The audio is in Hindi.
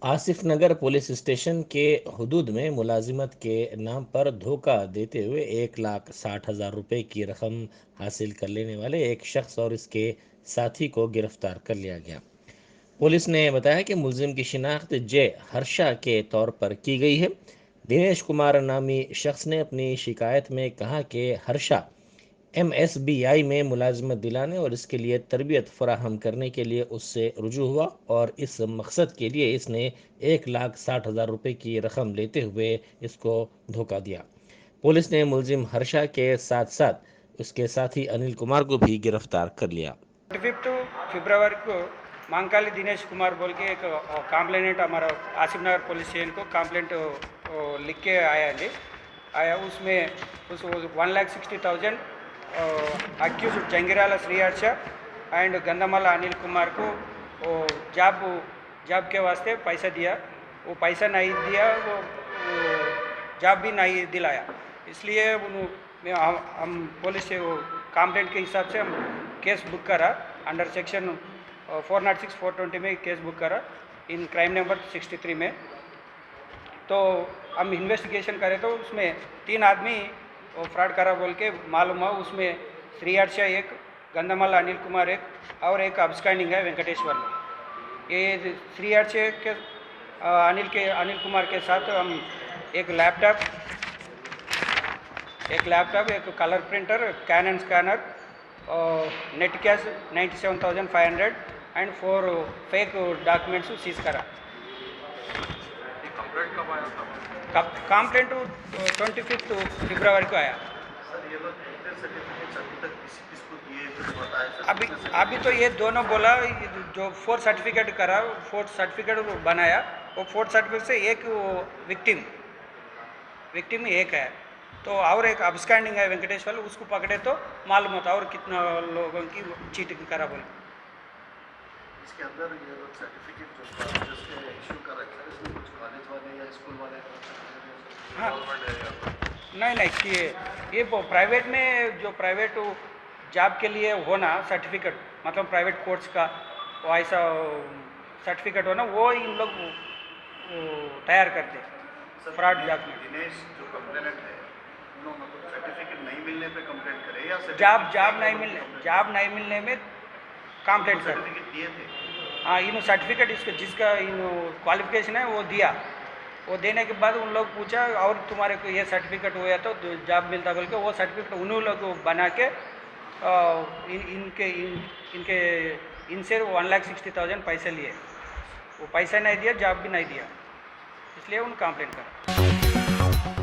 आसिफ नगर पुलिस स्टेशन के हुदूद में मुलाजिमत के नाम पर धोखा देते हुए 1,60,000 रुपए की रकम हासिल कर लेने वाले एक शख्स और इसके साथी को गिरफ्तार कर लिया गया। पुलिस ने बताया कि मुलजिम की शिनाख्त जे हर्षा के तौर पर की गई है। दिनेश कुमार नामी शख्स ने अपनी शिकायत में कहा कि हर्षा MSBI में मुलाजमत दिलाने और इसके लिए तरबियत फराहम करने के लिए उससे रुजू हुआ और इस मकसद के लिए इसने 1,60,000 रुपये की रकम लेते हुए इसको धोखा दिया। पुलिस ने मुलजिम हर्षा के साथ साथ उसके साथी अनिल कुमार को भी गिरफ्तार कर लिया। 25 फरवरी को महाकाली दिनेश कुमार बोल के एक कंप्लेंट हमारा आसिफ नगर पुलिस स्टेशन को कंप्लेंट लिख के आया जी। आया उसमें उस 1,60,000 अक्यूज जंगिराला श्री हर्ष एंड गंधमाला अनिल कुमार को जॉब के वास्ते पैसा दिया। वो पैसा नहीं दिया, वो जॉब भी नहीं दिलाया। इसलिए हम पुलिस से वो कंप्लेंट के हिसाब से हम केस बुक करा। अंडर सेक्शन 406 420 में केस बुक करा इन क्राइम नंबर 63 में। तो हम इन्वेस्टिगेशन करें तो उसमें 3 आदमी फ्रॉड करा बोल के मालूम हुआ। उसमें श्री हर्ष एक, गंधमाला अनिल कुमार एक और एक अब्सकैंडिंग है वेंकटेश्वर में। ये श्री हर्ष के अनिल कुमार के साथ हम एक लैपटॉप, एक colour printer, Canon scanner, net cash 97,500 and 4 fake documents seize करा। कंप्लेंट कब आया था? कंप्लेंट 25 फरवरी को आया। सर ये लोग कितने सर्टिफिकेट्स अभी तक किसको दिए कुछ बताया सर? अभी तो ये दोनों बोला जो 4 सर्टिफिकेट करा, 4 सर्टिफिकेट बनाया। वो 4 सर्टिफिकेट से एक विक्टिम एक है, तो और एक अब्सकैंडिंग है वेंकटेश्वर, उसको पकड़े तो मालूम होता और कितना लोगों की चीटिंग करा बोले। इसके अंदर ये लोग सर्टिफिकेट जो जिसके इशू कर रहे हैं इसमें कुछ कॉलेज वाले या स्कूल वाले हाँ। गवर्नमेंट नहीं, ये प्राइवेट में जो प्राइवेट जॉब के लिए होना सर्टिफिकेट, मतलब प्राइवेट कोर्स का वो ऐसा सर्टिफिकेट होना, वो इन लोग तैयार करते हैं फ्रॉड जॉब में। दिनेश जो कंप्लेनेंट है उन्होंने मतलब सर्टिफिकेट नहीं मिलने पे कंप्लेंट करे या जॉब नहीं मिलने में कंप्लेंट कर सर्टिफिकेट दिए थे? हाँ, इन सर्टिफिकेट इसको जिसका इन क्वालिफिकेशन है वो दिया। वो देने के बाद उन लोग पूछा और तुम्हारे को ये सर्टिफिकेट हुआ तो जॉब मिलता बोल के वो सर्टिफिकेट उन्हीं लोग बना के इनसे 1,60,000 पैसे लिए। वो पैसा नहीं दिया, जॉब भी नहीं दिया, इसलिए उन कंप्लेंट करा।